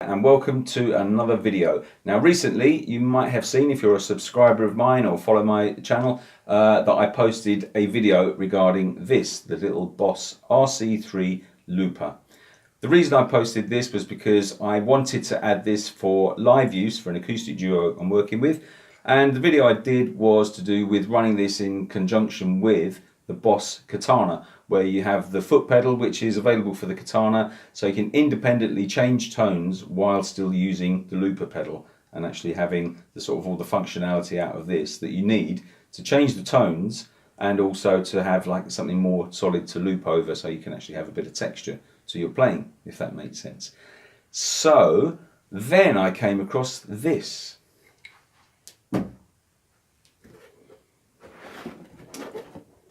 And welcome to another video. Now recently you might have seen, if you're a subscriber of mine or follow my channel, that I posted a video regarding this, the little Boss RC3 looper. The reason I posted this was because I wanted to add this for live use for an acoustic duo I'm working with, and the video I did was to do with running this in conjunction with the Boss Katana, where you have the foot pedal which is available for the Katana, so you can independently change tones while still using the looper pedal and actually having the sort of all the functionality out of this that you need to change the tones and also to have like something more solid to loop over, so you can actually have a bit of texture to your playing, if that makes sense. So then I came across this.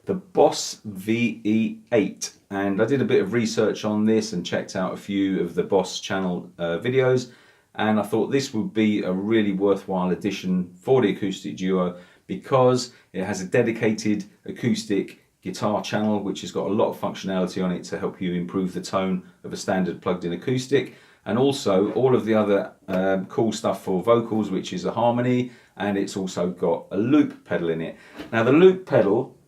The Boss VE-8, and I did a bit of research on this and checked out a few of the Boss channel videos, and I thought this would be a really worthwhile addition for the acoustic duo because it has a dedicated acoustic guitar channel which has got a lot of functionality on it to help you improve the tone of a standard plugged-in acoustic, and also all of the other cool stuff for vocals, which is a harmony, and it's also got a loop pedal in it. Now the loop pedal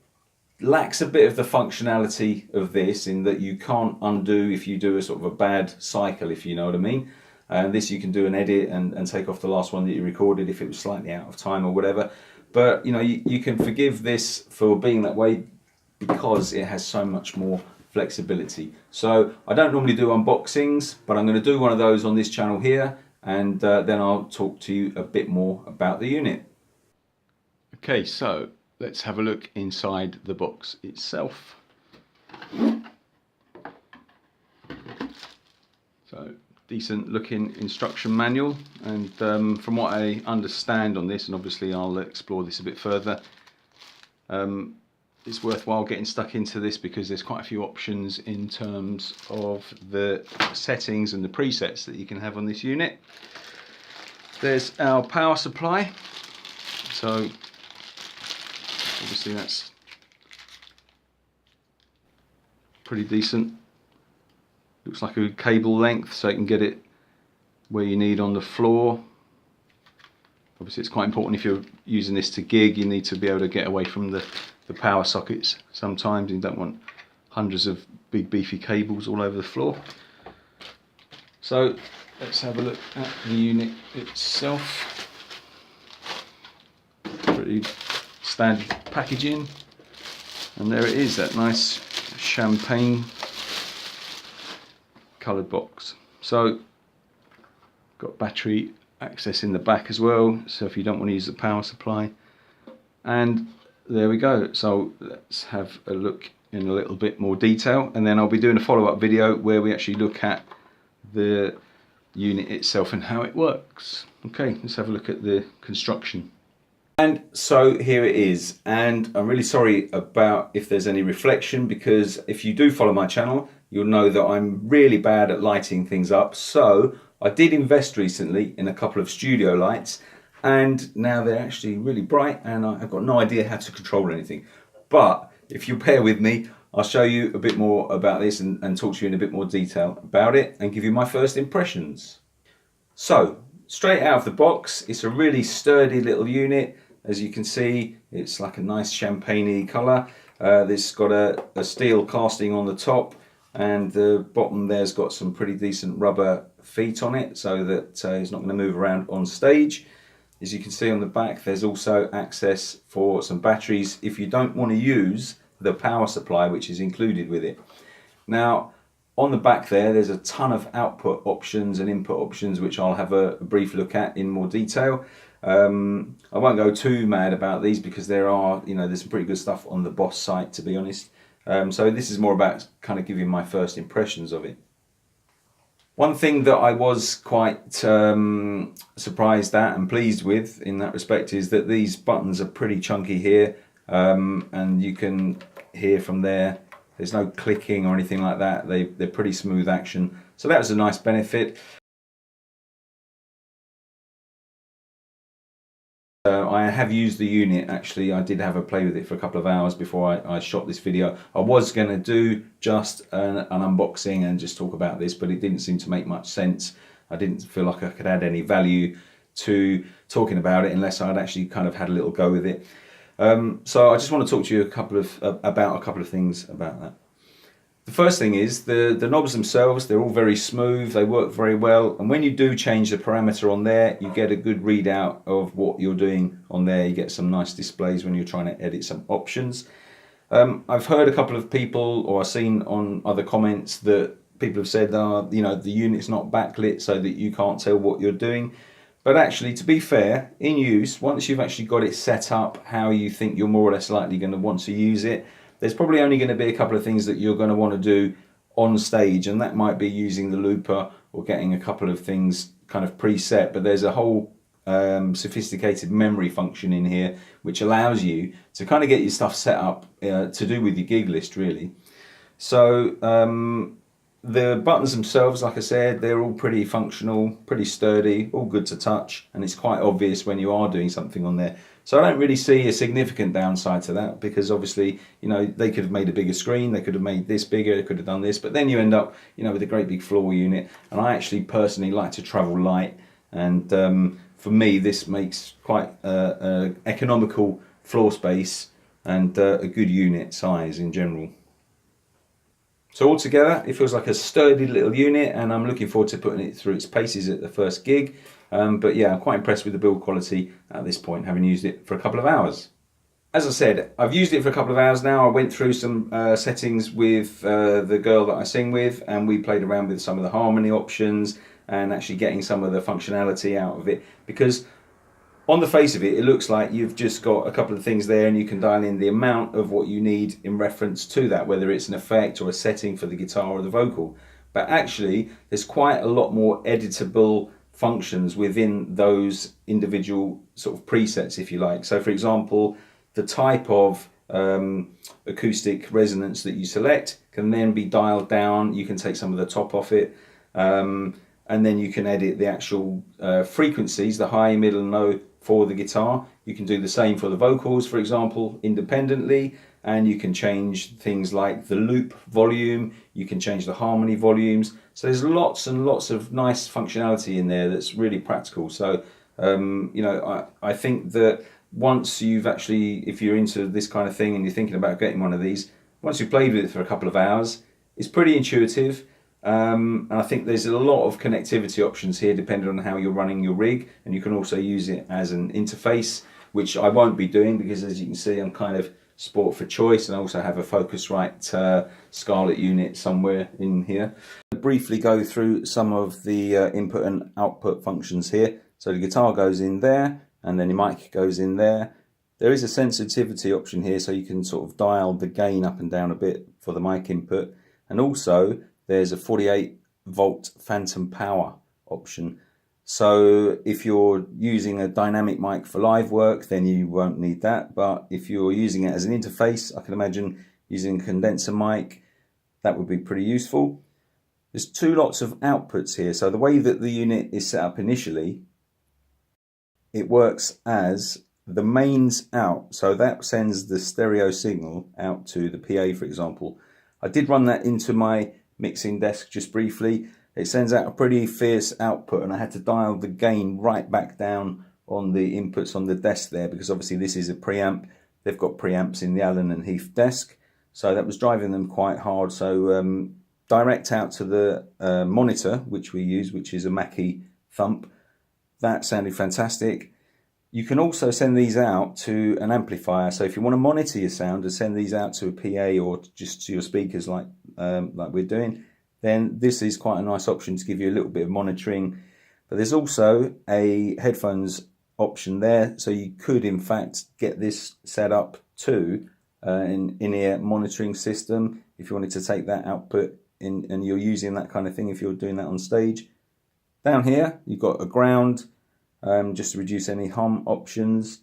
lacks a bit of the functionality of this in that you can't undo if you do a sort of a bad cycle, if you know what I mean. And this you can do an edit and take off the last one that you recorded if it was slightly out of time or whatever. But you know, you can forgive this for being that way because it has so much more flexibility. So I don't normally do unboxings, but I'm going to do one of those on this channel here, and then I'll talk to you a bit more about the unit. Okay, so let's have a look inside the box itself. So, decent looking instruction manual, and from what I understand on this, and obviously I'll explore this a bit further, it's worthwhile getting stuck into this because there's quite a few options in terms of the settings and the presets that you can have on this unit. There's our power supply, so obviously that's pretty decent. Looks like a good cable length, so you can get it where you need on the floor. Obviously it's quite important if you're using this to gig, you need to be able to get away from the power sockets sometimes. You don't want hundreds of big beefy cables all over the floor. So let's have a look at the unit itself. Pretty standard packaging, and there it is, that nice champagne coloured box. So got battery access in the back as well, so if you don't want to use the power supply, and there we go. So let's have a look in a little bit more detail, and then I'll be doing a follow-up video where we actually look at the unit itself and how it works. Okay, let's have a look at the construction. And so here it is, and I'm really sorry about if there's any reflection, because if you do follow my channel you'll know that I'm really bad at lighting things up. So I did invest recently in a couple of studio lights, and now they're actually really bright and I've got no idea how to control anything. But if you bear with me, I'll show you a bit more about this and talk to you in a bit more detail about it and give you my first impressions. So straight out of the box, it's a really sturdy little unit. As you can see, it's like a nice champagne-y colour. This got a steel casting on the top, and the bottom there's got some pretty decent rubber feet on it so that it's not going to move around on stage. As you can see on the back, there's also access for some batteries if you don't want to use the power supply which is included with it. Now on the back there's a ton of output options and input options which I'll have a brief look at in more detail. I won't go too mad about these because there are, there's some pretty good stuff on the Boss site, to be honest. So this is more about kind of giving my first impressions of it. One thing that I was quite surprised at and pleased with in that respect is that these buttons are pretty chunky here, and you can hear from there's no clicking or anything like that. They're pretty smooth action, so that was a nice benefit. I have used the unit, actually. I did have a play with it for a couple of hours before I shot this video. I was going to do just an unboxing and just talk about this, but it didn't seem to make much sense I didn't feel like I could add any value to talking about it unless I'd actually kind of had a little go with it. So I just want to talk to you about a couple of things about that. The first thing is the knobs themselves, they're all very smooth, they work very well, and when you do change the parameter on there, you get a good readout of what you're doing on there. You get some nice displays when you're trying to edit some options. I've heard a couple of people, or I've seen on other comments that people have said, you know, the unit's not backlit so that you can't tell what you're doing. But actually, to be fair, in use, once you've actually got it set up how you think you're more or less likely going to want to use it, there's probably only going to be a couple of things that you're going to want to do on stage, and that might be using the looper or getting a couple of things kind of preset. But there's a whole sophisticated memory function in here which allows you to kind of get your stuff set up to do with your gig list, really. So the buttons themselves, like I said, they're all pretty functional, pretty sturdy, all good to touch, and it's quite obvious when you are doing something on there. So I don't really see a significant downside to that, because obviously, you know, they could have made a bigger screen, they could have made this bigger, they could have done this, but then you end up, you know, with a great big floor unit. And I actually personally like to travel light, and for me this makes quite economical floor space and a good unit size in general. So altogether, it feels like a sturdy little unit, and I'm looking forward to putting it through its paces at the first gig. But yeah, I'm quite impressed with the build quality at this point, having used it for a couple of hours. As I said, I've used it for a couple of hours now. I went through some settings with the girl that I sing with, and we played around with some of the harmony options and actually getting some of the functionality out of it, because on the face of it, it looks like you've just got a couple of things there and you can dial in the amount of what you need in reference to that, whether it's an effect or a setting for the guitar or the vocal. But actually, there's quite a lot more editable functions within those individual sort of presets, if you like. So for example, the type of acoustic resonance that you select can then be dialed down. You can take some of the top off it, and then you can edit the actual frequencies, the high, middle, and low for the guitar. You can do the same for the vocals, for example, independently, and you can change things like the loop volume, you can change the harmony volumes. So there's lots and lots of nice functionality in there that's really practical. So you know, I think that once you've actually, if you're into this kind of thing and you're thinking about getting one of these, once you've played with it for a couple of hours, it's pretty intuitive. And I think there's a lot of connectivity options here depending on how you're running your rig, and you can also use it as an interface, which I won't be doing because, as you can see, I'm kind of sport for choice, and I also have a Focusrite Scarlett unit somewhere in here. I'll briefly go through some of the input and output functions here. So the guitar goes in there, and then your mic goes in there. There is a sensitivity option here, so you can sort of dial the gain up and down a bit for the mic input, and also there's a 48 volt phantom power option. So if you're using a dynamic mic for live work, then you won't need that. But if you're using it as an interface, I can imagine using a condenser mic, that would be pretty useful. There's two lots of outputs here. So the way that the unit is set up initially, it works as the mains out. So that sends the stereo signal out to the PA, for example. I did run that into my mixing desk just briefly. It sends out a pretty fierce output, and I had to dial the gain right back down on the inputs on the desk there, because obviously this is a preamp. They've got preamps in the Allen and Heath desk, so that was driving them quite hard. So direct out to the monitor, which we use, which is a Mackie Thump, that sounded fantastic. You can also send these out to an amplifier. So if you want to monitor your sound and send these out to a PA or just to your speakers like we're doing, then this is quite a nice option to give you a little bit of monitoring. But there's also a headphones option there. So you could in fact get this set up to an in-ear monitoring system if you wanted to take that output in and you're using that kind of thing if you're doing that on stage. Down here you've got a ground, just to reduce any hum options,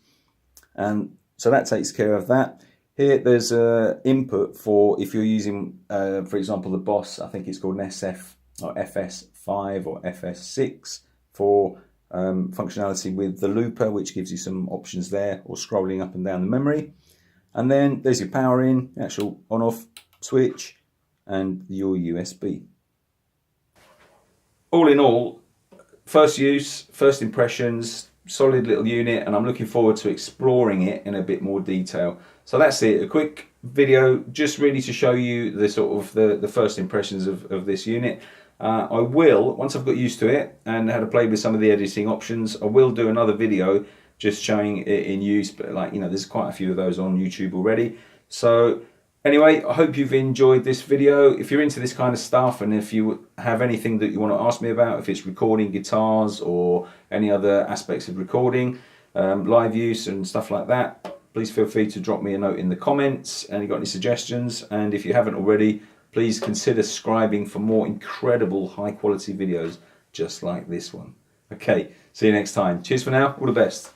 and so that takes care of that. Here there's a input for if you're using for example the Boss, I think it's called an SF or FS5 or FS6 for functionality with the looper, which gives you some options there, or scrolling up and down the memory. And then there's your power in, actual on off switch, and your USB. All in all, first use, first impressions, solid little unit, and I'm looking forward to exploring it in a bit more detail. So that's it, a quick video just really to show you the sort of the first impressions of this unit. I will, once I've got used to it and had to play with some of the editing options, I will do another video just showing it in use, but like, you know, there's quite a few of those on YouTube already. So anyway, I hope you've enjoyed this video. If you're into this kind of stuff, and if you have anything that you want to ask me about, if it's recording guitars or any other aspects of recording, live use and stuff like that, please feel free to drop me a note in the comments. And if you've got any suggestions, and if you haven't already, please consider subscribing for more incredible high quality videos just like this one. Okay, see you next time. Cheers for now, all the best.